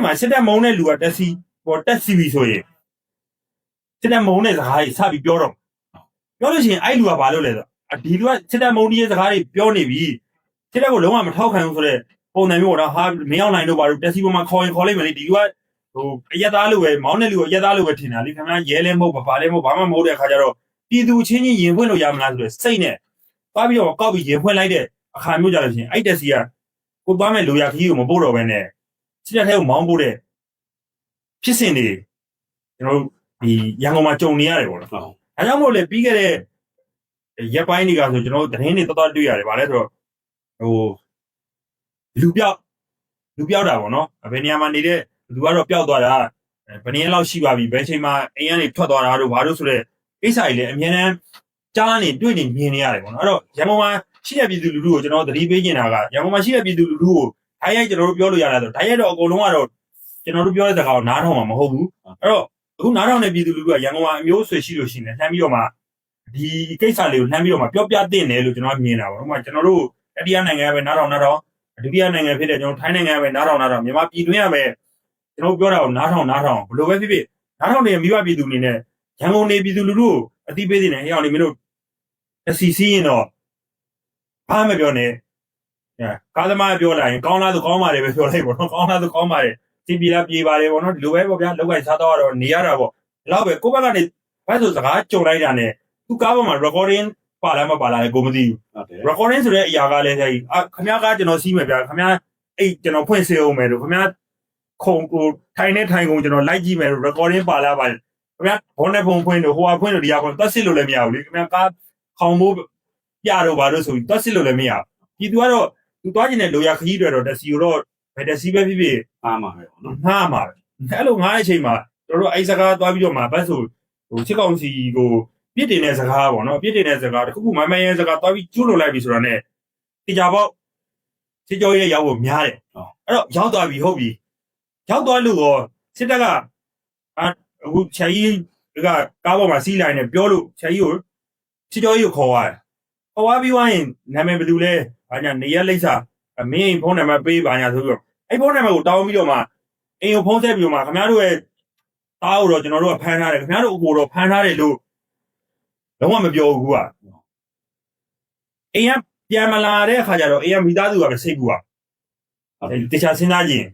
မှာစစ်တပ်မုံတဲ့လူကတက်စီဟိုတက်စီပြီဆိုရင်စစ်တပ်မုံတဲ့စကားကြီးစပြီးပြောတော့ပြောလို့ရှိရင်အဲ့လူကဘာလုပ်လဲဆိုဒီလူကစစ်တပ်မုံတဲ့စကားတွေပြောနေပြီစစ်တပ်ကိုလုံးဝမထောက်ခံဘူးဆိုတော့ပုံစံမျိုးတော့ဟာမင်းအောင်နိုင်တို့ဘာလို့တက်စီပေါ်မှာခေါ်လိုက်မယ်လေဒီလူကဟိုအရက်သားလို့ပဲမောင်းတဲ့လူကအရက်သားလို့ပဲထင်တာလေခင်ဗျာရဲလဲမဟုတ်ဘာလဲမဟုတ်ဘာမှမဟုတ်တဲ့အခါကျတော့ပြည်သူချင်းချင်းရင်ဖွင့်လို့ရမလားဆိုတော့စိတ်နဲ့သွားပြီးတော့ကောက်ပြီးရင်ဖွင့်လိုက်တဲ့အခါမျိုးကြလို့ရှိရင်အဲ့တက်စီကကိုသွားမဲ့လူရခီးကိုမပို့တော့ဘဲနဲ့စစ်တပ်ထဲကိုမောင်းပို့တဲ့ဖြစ်စဉ်တွေကျွန်တော်တို့ဒီရန်ကုန်မှာကြုံနေရတယ်ပေါ့နော်။အဲကြောင့်မို့လေပြီးခဲ့တဲ့ရက်ပိုင်းတွေကဆိုကျွန်တော်တို့သတင်းတွေတော်တော်တွေ့ရတယ်ဗါလဲဆိုတော့ဟိုလူပြောက်တာပေါ့နော်။ဘယ်နေရာမှာနေတဲ့လူကတော့ပျောက်သွားတာဘယ်နည်းလောက်ရှိပါပြီဘယ်ချိန်မှာအိမ်ကနေထွက်သွားတာတို့ဘာလို့ဆိုတော့ကိစ္စကြီးလည်းအများနဲ့ကြားနေတွေ့နေမြင်နေရတယ်ပေါ့နော်အဲ့တော့ရန်ကုန်မှာရှိတဲ့ပြည်သူလူထုကိုကျွန်တော်သတိပေးနေတာကရန်ကုန်မှာရှိတဲ့ပြည်သူလူထုကိုဓာတ်ရိုက်ကျွန်တော်တို့ပြောလို့ရတာဆိုဓာတ်ရိုက်တော့အကုန်လုံးကတော့ကျွန်တော်တို့ပြောတဲ့စကားကိုနားထောင်မှာမဟုတ်ဘူးအဲ့တော့အခုနားထောင်တဲ့ပြည်သူလူထုကရန်ကုန်မှာအမျိုးဆွေရှိလို့ရှိနေလှမ်းပြီးတော့မှဒီကိစ္စလေးကိုလှမ်းပြီးတော့မှပြောပြတင်တယ်လို့ကျွန်တော်မြင်တာပေါ့ဥပမာကျွန်တော်တို့တတိယနိုင်ငံပဲနားထောင်ဒုတိယနိုင်ငံဖြစ်တဲ့ကျွန်တော်ထိုင်းနိုင်ငံပဲနားထောင်မြန်မာပြည်တွင်းရမယ်ကျွန်တော်ပြောတာကိုနားထောင်ဘယ်လိုပဲဖြစ်ဖြစ်နားထောင်နေမိဘပြည်သူအနေနဲ့ရန်ကုန်နေပြည်သူလူထုကိုအသိပေးနေတယ်ဟဲ့အောင်နေမင်းတို့အစီစီရင်တော့ဘာမှမပြောနဲ့ကားသမားပြောလာရင်ကောင်းလားဆိုကောင်းပါတယ်ပဲပြောလိုက်ပေါ့နော်ကောင်းလားဆိုကောင်းပါတယ်စီပီလာပြေးပါတယ်ပေါ့နော်ဒီလိုပဲပေါ့ဗျာလောက်ကစားတော့နေရတာပေါ့ဒီလောက်ပဲကိုယ့်ဘက်ကနေဘာဆိုစကားကြုံလိုက်တာနဲ့သူကားပေါ်မှာ recording ပါလားမပါလားကိုမသိဘူး recording ဆိုတဲ့အရာကလည်းခင်ဗျားကကျွန်တော်စီးမယ်ဗျာခင်ဗျားအဲ့ကျွန်တော်ဖွင့်စေအောင်မယ်လို့ခင်ဗျားခုံကိုထိုင်ကုန်ကျွန်တော်လိုက်ကြည့်မယ် recording ပါလားပါခင်ဗျားဘောနဲ့ဖုံဖွင့်လို့ဟိုဟာဖွင့်လို့ဒီဟာဖွင့်တက်စစ်လို့လည်းမရဘူးလေခင်ဗျားကားခေါင်မိုးပြတော့ဘာလို့ဆိုပြီးတက်စစ်လို့လည်းမရဘူးဒီသူကတော့သူသွားကျင်တဲ့လိုရခကြီးတွေတော့တက်စီကိုတော့ဘယ်တက်စီပဲဖြစ်ဖြစ်ငှားမှာပဲပေါ့နော်ငှားမှာပဲအဲ့လိုငှားတဲ့အချိန်မှာတို့တို့အဲ့စကားသွားပြီးတော့မှဘတ်ဆိုဟိုချစ်ကောင်စီကိုပြစ်တင်တဲ့စကားပေါ့နော်ပြစ်တင်တဲ့စကားတခုခုမိုင်းရဲစကားသွားပြီးကျွလို့လိုက်ပြီဆိုတာနဲ့တေချာပေါက်စစ်ကြောရဲ့ရောက်ဖို့များတယ်အဲ့တော့ရောက်သွားပြီဟုတ်ပြီရောက်သွားလို့ရောစစ်တပ်ကအခုချာကြီးကကားပေါ်မှာစီးလိုက်နေပြောလို့ချာကြီးကိုစစ်ကြောကြီးကိုခေါ်သွားတယ်ခေါ်သွားပြီးသွားရင်နာမည်ဘယ်သူလဲဘာညာနေရလိမ့်စာမင်းဖုန်းနံပါတ်ပေးပါညာဆိုပြီးတော့အဲ့ဖုန်းနံပါတ်ကိုတောင်းပြီးတော့မှအိမ်ကိုဖုန်းဆက်ပြီးတော့မှခင်ဗျားတို့ရဲ့တားကိုတော့ကျွန်တော်တို့ကဖမ်းထားတယ်ခင်ဗျားတို့အကိုတော့ဖမ်းထားတယ်လို့လုံးဝမပြောဘူးကအိမ်ကပြန်မလာတဲ့အခါကျတော့အိမ်ကမိသားစုကပဲစိတ်ကူอ่ะတခြားစဉ်းစားကြည့်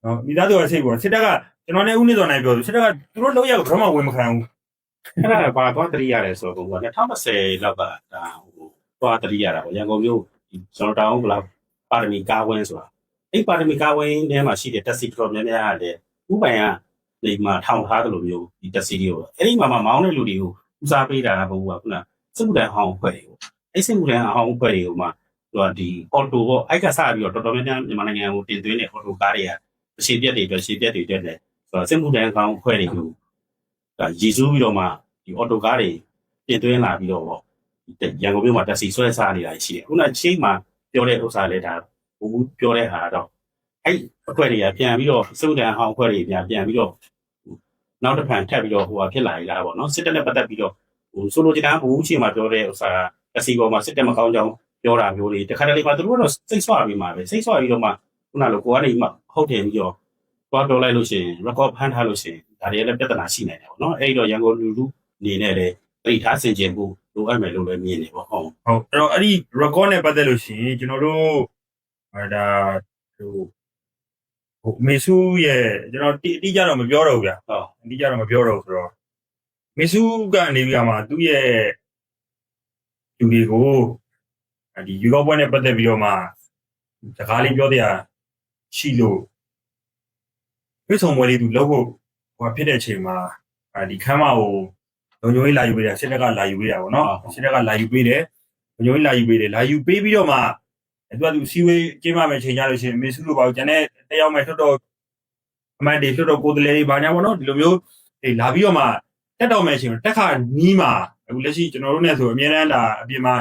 နော်မိသားစုကစိတ်ကူစစ်တပ်ကကျွန်တော်နဲ့ဦးနေစောနိုင်ပြောစစ်တပ်ကသူတို့လောက်ရကိုဘယ်မှဝင်မခံဘူးအဲ့ဒါဘာတော့တရိရတယ်ဆိုတော့2020လောက်ကဒါဟိုသွားတရိရတာပေါ့ရန်ကုန်မြို့ကျွန်တော်တောင်းကလာပါရမီကားဝင်းဆိုတာအဲ့ပါရမီကားဝင်းထဲမှာရှိတဲ့တက်စီတော်များများကလည်းဥပိုင်ကဒီမှာထောင်ထားတယ်လို့မျိုးဒီတက်စီတွေကိုအဲ့ဒီမှာမောင်းတဲ့လူတွေကိုဦးစားပေးတာကဘုရားခုနစစ်မှုထမ်းဟောင်းအဖွဲ့တွေကိုအဲ့စစ်မှုထမ်းဟောင်းအဖွဲ့တွေကိုမှသူကဒီအော်တိုပေါ့အဲ့ကစပြီးတော့တော်တော်များများမြန်မာနိုင်ငံကိုတင်သွင်းတဲ့အော်တိုကားတွေကရှေ့ပြက်တွေအတွက်ဆိုတော့စစ်မှုထမ်းဟောင်းအဖွဲ့တွေကိုဒါရည်စူးပြီးတော့မှဒီအော်တိုကားတွေတင်သွင်းလာပြီးတော့ရန်ကုန်မြို့မှာတက်စီဆွဲစားနေတာရှိတယ်ခုနချိန်မှာပြောတဲ့ဥစ္စာလည်းဒါဘူးပြောတဲ့ဟာတော့အဲ့အဖွဲ့တွေကပြန်ပြီးတော့စစ်မှုထမ်းဟောင်းအဖွဲ့တွေပြန်ပြီးတော့နောက်တစ်ဖန်ထပ်ပြီးတော့ဟိုဟာဖြစ်လာရလားပေါ့နော်စစ်တပ်နဲ့ပတ်သက်ပြီးတော့ဟိုဆိုလိုချင်တာဘူးချိန်မှာပြောတဲ့ဥစ္စာအစီပေါ်မှာစစ်တပ်မကောင်းကြောင်းပြောတာမျိုးတွေတခါတလေမှာသူတို့ကတော့စိတ်ဆွပြီးမှာပဲစိတ်ဆွပြီးတော့မှခုနလိုကိုကနေမှဟုတ်တယ်ပြီးတော့သွားပြောလိုက်လို့ရှိရင် record ဖမ်းထားလို့ရှိရင်ဒါတွေလည်းပြဿနာရှိနိုင်တယ်ပေါ့နော်အဲ့တော့ရန်ကုန်လူထုအနေနဲ့လည်းတိထားဆင်ခြင်ဖို့လိုအပ်မယ်လို့လည်းမြင်နေပေါ့ဟုတ်အဲ့တော့အဲ့ဒီ record နဲ့ပတ်သက်လို့ရှိရင်ကျွန်တော်တို့ဒါဟိုမေဆူရဲ့ကျွန်တော်တိကျတော့မပြောတော့ဘူးဗျာဟုတ်အတိကျတော့မပြောတော့ဘူးဆိုတော့မေဆူကနေပြီးတော့မှသူ့ရဲ့လူတွေကိုဒီယူကောပွဲနဲ့ပတ်သက်ပြီးတော့မှစကားလေးပြောတရားရှိလို့ပြေဆုံးပွဲလေးသူလုပ်ဖို့ဟိုဖြစ်တဲ့အချိန်မှာဒီခမ်းမကိုလုံခြုံရေးလာယူပေးတာစစ်တပ်ကလာယူပေးတာပေါ့နော်စစ်တပ်ကလာယူပေးတယ်လုံခြုံရေးလာယူပေးပြီးတော့မှသူစီဝေးကျင်းပမယ်ချိန်ကြလို့ရှိရင်မေဆူလိုပါကျန်တဲ့တယောက်မှထွက်တော့အမှန်တည်းထွက်တော့ကိုယ်တလေတွေဘာညာပေါ့နော်ဒီလိုမျိုးလာပြီးတော့မှတက်တော့မယ်ချိန်တက်ခါနီးမှာအခုလက်ရှိကျွန်တော်တို့နဲ့ဆိုအမြဲတမ်းဒါအပြင်မှာ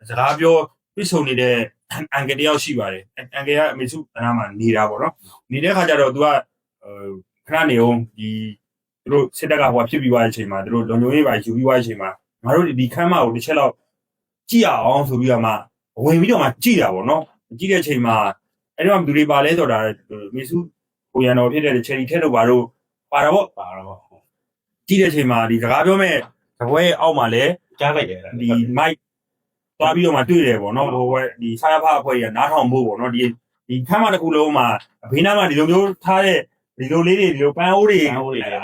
စကားပြောပြေဆုံးနေတဲ့အန်ကယ်တယောက်ရှိပါတယ်အန်ကယ်ကအမေစုအနားမှာနေတာပေါ့နော်နေတဲ့ခါကျတော့သူကခဏနေအောင်ဒီသူတို့စစ်တပ်ကဟိုဖြစ်ပြီးသွားတဲ့အချိန်မှာသူတို့လုံခြုံရေးပါယူပြီးသွားတဲ့အချိန်မှာငါတို့ဒီခမ်းမကိုတစ်ချက်လောက်ကြည့်အောင်ဆိုပြီးတော့မှဝင်ပြီးတော့မှကြည့်တာပေါ့နော်ကြည့်တဲ့အချိန်မှာအဲ့တော့ဘယ်သူတွေပါလဲဆိုတာမေစုဟ ကိုရန်တော်ဖြစ်တဲ့ချယ်ရီထက်တို့ဘာလို့ပါတော့ ပါတော့ ကြည့်တဲ့အချိန်မှာဒီစကားပြောမဲ့သပွဲအောက်မှာလည်း ကြားလိုက်တယ် ဒီ mic သွားပြီးတော့မှတွေ့တယ်ပေါ့နော်ဟိုဒီဆာဖအဖွဲ့ကြီးကနားထောင်ဖို့ပေါ့နော်ဒီခမ်းမတစ်ခုလုံးမှာဘေးနားမှာဒီလိုမျိုးထားတဲ့ဒီလိုလေးတွေဒီလိုပန်းအိုးတွေ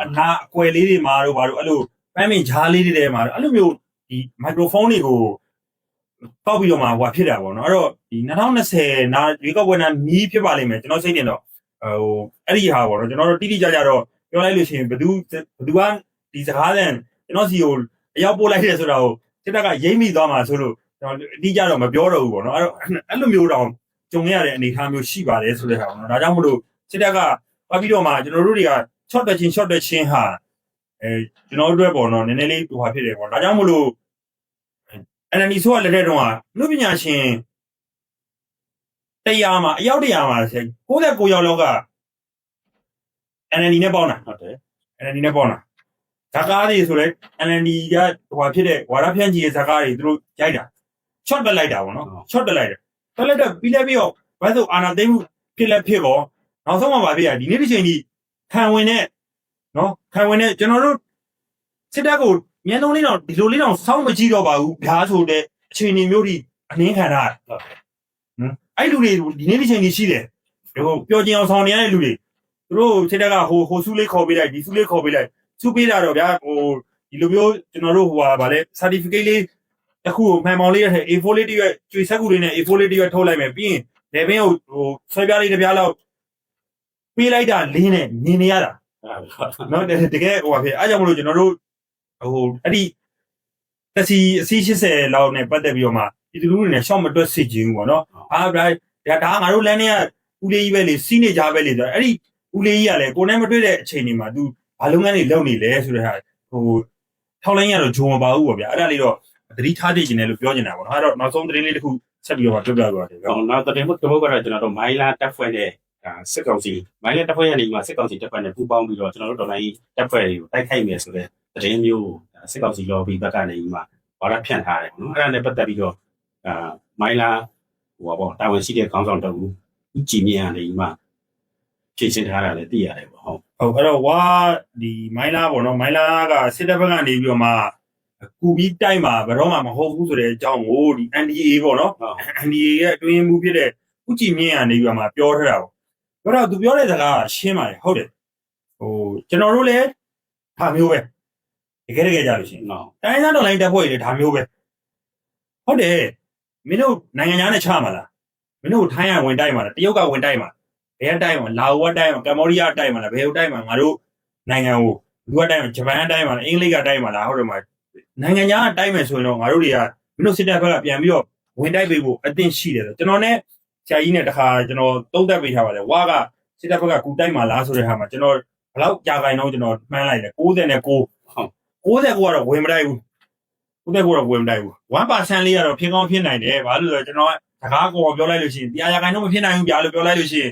အနာအကွယ်လေးတွေမှာတော့ဘာလို့အဲ့လိုပန်းမင်ဂျားလေးတွေထဲမှာအဲ့လိုမျိုးဒီမိုက်ခရိုဖုန်းတွေကိုတောက်ပြီးတော့မှဟိုဖြစ်တာပေါ့နော်အဲ့တော့ဒီ2020နာရွေးကောက်ပွဲနာမီးဖြစ်ပါလိမ့်မယ်ကျွန်တော်စိတ်နေတော့ဟိုအဲ့ဒီဟာပေါ့နော်ကျွန်တော်တို့တိတိကျကျတော့ပြောလိုက်လို့ရှိရင်ဘသူကဒီစကားလန်ကျွန်တော်စီကိုအရောက်ပို့လိုက်တယ်ဆိုတာကိုစစ်တပ်ကရိမ့်မိသွားမှာဆိုလို့ကျွန်တော်အတိအကျတော့မပြောတော့ဘူးပေါ့နော်အဲ့လိုမျိုးတော့ကြုံရတဲ့အနေအထားမျိုးရှိပါတယ်ဆိုတဲ့ဟာပေါ့နော်ဒါကြောင့်မလို့စစ်တပ်ကပတ်ပြီးတော့မှကျွန်တော်တို့တွေက short တက်ချင်းဟာကျွန်တော်တို့ပေါ့နော်နည်းနည်းလေးဟိုဟာဖြစ်တယ်ပေါ့ဒါကြောင့်မလို့NLD ဆိုလက်ထက်တုန်းကလူပညာရှင်100မှာအယောက်100မှာ69ယောက်လောက်က NLD နဲ့ပေါင်းတာ ဟုတ်တယ် NLD နဲ့ပေါင်းတာဇာကားတွေဆိုလဲ NLD ကဟိုဖြစ်တဲ့ဝါရဖြန့်ကြီးရဲ့ဇာကားတွေသူတို့ရိုက်တာ short တက်လိုက်တာပေါ့နော် short တက်လိုက်တယ်တက်လိုက်တော့ပြီးလဲပြီးတော့ဘာလို့အာနာသိမှုဖြစ်လဲဖြစ်တော့နောက်ဆုံးမှပါပြရဒီနေ့ဒီချိန်ကြီးခံဝင်တဲ့နော်ခံဝင်တဲ့ကျွန်တော်တို့စစ်တပ်ကိုမျက်လုံးလေးတော့ဒီလိုလေးတော့စောင့်မကြည့်တော့ပါဘူးဗျာဆိုတဲ့အခြေအနေမျိုးကြီးအနှင်းခံတာအဲ့လူတွေဒီနေ့ဒီချိန်ကြီးရှိတယ်ဟိုပျော်ကျင်အောင်ဆောင်နေရတဲ့လူတွေသူတို့စစ်တပ်ကဟိုစုလေးခေါ်ပေးလိုက်ဒီစုလေးခေါ်ပေးလိုက်စုပေးတာတော့ဗျာဟိုဒီလိုမျိုးကျွန်တော်တို့ဟိုဟာဗာလဲ certificate လေးတစ်ခုကိုမှန်ပေါင်လေးရတဲ့ A4 လေးတရွက်ကျွေဆက်ကူလေးနဲ့ A4 လေးတရွက်ထုတ်လိုက်မယ်ပြီးရင်လေဘင်းကိုဟိုဆွဲပြားလေးတစ်ပြားလောက်ပေးလိုက်တာလင်းနဲ့မြင်နေရတာနော်တကယ်ဟိုပါဖြစ်အားကြောင့်မလို့ကျွန်တော်တို့ဟိုအဲ့ဒီတက်စီအစီ80လောက်နဲ့ပတ်သက်ပြီးတော့မှဒီလူတွေနဲ့ရှော့မတွက်စစ်ခြင်းပေါ့နော်အားဗျာဒါငါတို့လမ်းထဲကဦးလေးကြီးပဲလေစီးနေကြပဲလေဆိုတော့အဲ့ဒီဦးလေးကြီးကလည်းကိုယ်နဲ့မတွေ့တဲ့အချိန်တွေမှာ तू ဘာလုပ်ငန်းတွေလုပ်နေလဲဆိုတဲ့ဟာဟိုထောက်လိုင်းရတော့ဂျုံမပါဘူးပေါ့ဗျာအဲ့ဒါလေးတော့သတိထားသိကျင်တယ်လို့ပြောနေတာပေါ့နော်အဲ့တော့နောက်ဆုံးသတင်းလေးတစ်ခုဆက်ပြီးတော့ပြောပြသွားတယ်ဗျာ နောက်သတင်းကတော့ကျွန်တော်တို့မိုင်းလာတက်ဖွဲ့နဲ့စစ်ကောင်စီမိုင်းလာတက်ဖွဲ့ရနေမှာစစ်ကောင်စီတက်ဖွဲ့နဲ့ပူးပေါင်းပြီးတော့ကျွန်တော်တို့တော်လိုင်းတက်ဖွဲ့တွေကိုတိုက်ခိုက်မယ်ဆိုတဲ့သတင်းမျိုးစစ်ကောင်စီ lobby ဘက်ကနေမှဘာသာဖြန့်ထားတယ်နော်အဲ့ဒါနဲ့ပတ်သက်ပြီးတော့မိုင်းလာဟိုပါပေါ့တာဝန်ရှိတဲ့ခေါင်းဆောင်တအူဦးကြည်မြင့်ကနေမှဖြည့်ရှင်းထားတာလည်းသိရတယ်ပေါ့ဟုတ်အဲ့တော့ဝါဒီမိုင်းလာပေါ့နော်မိုင်းလာကစစ်တပ်ဘက်ကနေပြီးတော့မှကူပြီးတိုက်မှာဘယ်တော့မှမဟုတ်ဘူးဆိုတဲ့အကြောင်းကိုဒီ NDA ပေါ့နော် NDA ရဲ့အတွင်းမှုဖြစ်တဲ့ဦးကြည်မြင့်ကနေပြီးတော့မှပြောထားတာပေါ့ပြောတော့သူပြောတဲ့စကားရှင်းပါတယ်ဟုတ်တယ်ဟိုကျွန်တော်တို့လည်းဒါမျိုးပဲတကယ်ကြလို့ရှိရင်နော်တိုင်းသားတော်လိုင်းတက်ဖွဲ့တွေဒါမျိုးပဲဟုတ်တယ်မင်းတို့နိုင်ငံသားနဲ့ချမှာလားမင်းတို့ထိုင်းရဝင်တိုက်မှာလားတရုတ်ကဝင်တိုက်မှာဘယ်ကတိုက်မှာလာအိုကတိုက်မှာကမ္ဘောဒီးယားတိုက်မှာလားဘယ်ဟိုတိုက်မှာငါတို့နိုင်ငံကိုလူကတိုက်မှာဂျပန်တိုက်မှာလားအင်္ဂလိပ်ကတိုက်မှာလားဟုတ်တယ်မှာနိုင်ငံသားကတိုက်မယ်ဆိုရင်တော့ငါတို့တွေကမင်းတို့စစ်တပ်ဘက်ကပြန်ပြီးတော့ဝင်တိုက်ပေးဖို့အသင့်ရှိတယ်ဆိုကျွန်တော်နဲ့ဆရာကြီးနဲ့တခါကျွန်တော်သုံးသပ်ပေးထားပါတယ်ဝါကစစ်တပ်ဘက်ကကူတိုက်မှာလားဆိုတဲ့ဟာမှာကျွန်တော်ဘယ်လောက်ကြာခိုင်တော့ကျွန်တော်မှန်းလိုက်တယ်69ကတော့ဝင်မတိုက်ဘူး69ကတော့ဝင်မတိုက်ဘူး 1% လေးကတော့ဖြစ်ကောင်းဖြစ်နိုင်တယ်ဘာလို့လဲဆိုတော့ကျွန်တော်စကားကိုပြောလိုက်လို့ရှိရင်တရားရခိုင်တော့မဖြစ်နိုင်ဘူးဗျာလို့ပြောလိုက်လို့ရှိရင်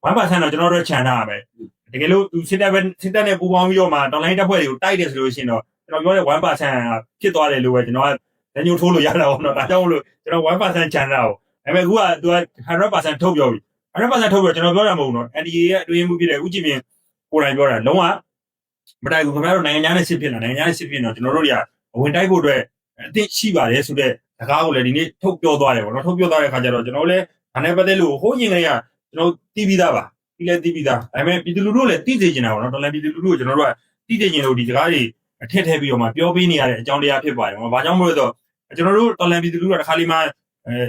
1% တော့ကျွန်တော်တို့ခြံထားရမယ်တကယ်လို့သူစစ်တပ်နဲ့ပူးပေါင်းပြီးတော့မှတော်လိုင်းတပ်ဖွဲ့တွေကိုတိုက်တယ်ဆိုလို့ရှိရင်တော့ကျွန်တော်ပြောတဲ့ 1% ဖြစ်သွားတယ်လို့ပဲကျွန်တော်ကလက်ညှိုးထိုးလို့ရတာပေါ့နော်ဒါကြောင့်မလို့ကျွန်တော် 1% ခြံထားအောင်ဒါပေမဲ့အခုကသူက 100% ထုတ်ပြောပြီ 100% ထုတ်ပြောကျွန်တော်ပြောတာမဟုတ်ဘူးနော် NDA ရဲ့အတွင်းမှုဖြစ်တဲ့ဦးကြည်မြင့်ကိုယ်တိုင်ပြောတာလုံးဝမတိုက်ဘူးခင်ဗျားတို့နိုင်ငံသားနဲ့စစ်ဖြစ်လာနိုင်ငံသားနဲ့စစ်ဖြစ်တော့ကျွန်တော်တို့တွေကဝင်တိုက်ဖို့အတွက်အသင့်ရှိပါတယ်ဆိုတဲ့စကားကိုလည်းဒီနေ့ထုတ်ပြောသွားတယ်ပေါ့နော်ထုတ်ပြောသွားတဲ့အခါကျတော့ကျွန်တော်လည်းဒါနဲ့ပတ်သက်လို့ဟိုးရင်ကလေးကကျွန်တော်တီးပြီးသားပါပြီးလဲတီးပြီးသားဒါပေမဲ့ပြည်သူလူထုလည်းတီးစေချင်တာပေါ့နော်တော်လည်းပြည်သူလူထုကိုကျွန်တော်တို့ကတီးစေချင်လို့ဒီစကားတွေအထက်ထည့်ပြီးတော့မှပြောပေးနေရတဲ့အကြောင်းတရားဖြစ်ပါတယ်။ဘာကြောင့်မလို့လဲဆိုတော့ကျွန်တော်တို့တော်လန်ပြည်သူလူထုကတစ်ခါလေးမှ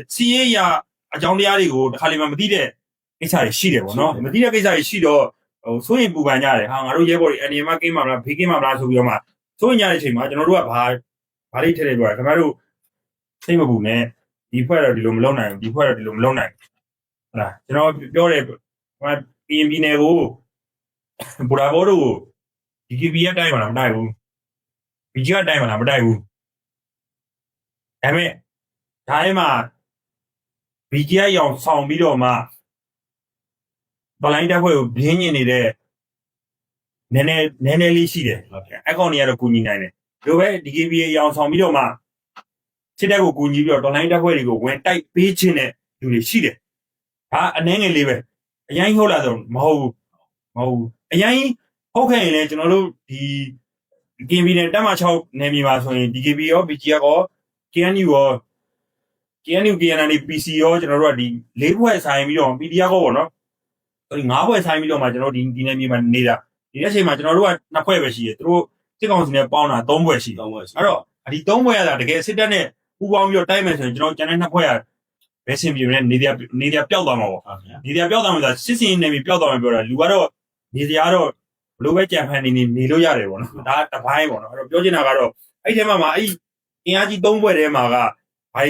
စီးရေးရအကြောင်းတရားတွေကိုတစ်ခါလေးမှမသိတဲ့ကိစ္စတွေရှိတယ်ပေါ့နော်။မသိတဲ့ကိစ္စတွေရှိတော့ဟိုစိုးရင်ပူပန်ကြတယ်ဟာငါတို့ရဲဘော်တွေအနေမကင်းမှာမလားဖေးကင်းမှာမလားဆိုပြီးတော့မှစိုးရင်ကြတဲ့အချိန်မှာကျွန်တော်တို့ကဘာလေးထည့်ထည့်ပြောတယ်ခင်ဗျားတို့စိတ်မပူနဲ့ဒီဖွဲ့တော့ဒီလိုမလုပ်နိုင်ဘူးဒီဖွဲ့တော့ဒီလိုမလုပ်နိုင်ဟုတ်လားကျွန်တော်ပြောတယ်ပြည်နယ်ကိုဘူရာဘောတို့ကိုဒီ KB ရတိုင်းမှာမတိုက်ဘူး BG ကတိုင်းမှာမတိုက်ဘူးဒါပေမဲ့ဒါထဲမှာ BG ရောင်ဆောင်ပြီးတော့မှဘလိုင်းတက်ဖွဲ့ကိုပြင်းညင်နေတဲ့နည်းနည်းလေးရှိတယ်အကောင့်တွေကတော့ကူညီနိုင်တယ်ဒါပဲဒီ KB ရောင်ဆောင်ပြီးတော့မှစစ်တပ်ကိုကူညီပြီးတော့တော်လိုင်းတက်ဖွဲ့တွေကိုဝင်တိုက်ပေးခြင်းတဲ့လူတွေရှိတယ်ဒါအနှဲငယ်လေးပဲအရင်ဟုတ်လားဆိုမဟုတ်ဘူး မဟုတ်ဘူးအရင်ဟုတ်ခဲ့ရင်လည်းကျွန်တော်တို့ဒီ KB နဲ့တက်မ6နယ်မြေမှာဆိုရင် DKB ရော BGF ရော KNU ရော KNU KNL PC ရောကျွန်တော်တို့ကဒီ၄ဖွဲ့ဆိုင်ပြီးတော့ PDF ကောပေါ့နော်ဒီ၅ဖွဲ့ဆိုင်ပြီးတော့မှကျွန်တော်ဒီနယ်မြေမှာနေတာဒီအချိန်မှာကျွန်တော်တို့က2ဖွဲ့ပဲရှိတယ်သူတို့စစ်ကောင်စီနဲ့ပေါင်းတာ3ဖွဲ့ရှိတယ် တော့ဟုတ်ရှိ အဲ့တော့ဒီ3ဖွဲ့ရတာတကယ်စစ်တပ်နဲ့ပူးပေါင်းပြီးတော့တိုက်မယ်ဆိုရင်ကျွန်တော်ကျန်တဲ့2ဖွဲ့ရဘယ်ဆင်ပြေမလဲနေတရားပျောက်သွားမှာပေါ့ ဟုတ်ဗျာ နေတရားပျောက်သွားမှာဆိုစစ်စင်နေပြီပျောက်သွားမှာပြောတာလူကတော့နေတရားတော့ဘလို့ပဲကြံဖန်နေလို့ရတယ်ပေါ့နော်ဒါတပိုင်းပေါ့နော်အဲ့တော့ပြောချင်တာကတော့အဲ့ထဲမှာအဲ့အင်အားကြီး3ဖွဲ့ထဲမှာကဘာ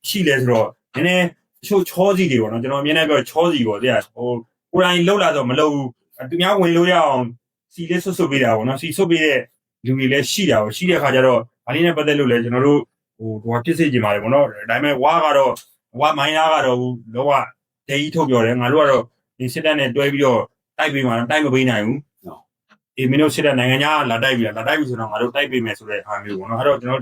ရှိလဲဆိုတော့နည်းနည်းချို့ချောစီတွေပေါ့နော်ကျွန်တော်အမြင်နဲ့ပြောချောစီပေါ့တဲ့ဟိုကိုယ်တိုင်လှုပ်လာတော့မလှုပ်ဘူးသူများဝင်လို့ရအောင်စီလေးဆွတ်ပေးတာပေါ့နော်စီဆွတ်ပေးတဲ့လူတွေလည်းရှိတာပေါ့ရှိတဲ့အခါကျတော့အလေးနဲ့ပတ်သက်လို့လည်းကျွန်တော်တို့ဟိုတစ်စစ်ကြင်ပါတယ်ပေါ့နော်ဒါပေမဲ့ဝါကတော့ဝါမိုင်းသားကတော့လောကဒေကြီးထုတ်ပြောတယ်ငါတို့ကတော့ဒီစစ်တပ်နဲ့တွဲပြီးတော့တိုက်ပေးမှာတိုက်မပေးနိုင်ဘူးအေးမင်းတို့စစ်တပ်နိုင်ငံခြားလာတိုက်ပြီဆိုတော့ငါတို့တိုက်ပေးမယ်ဆိုတဲ့အားမျိုးပေါ့နော်အဲ့တော့ကျွန်တော်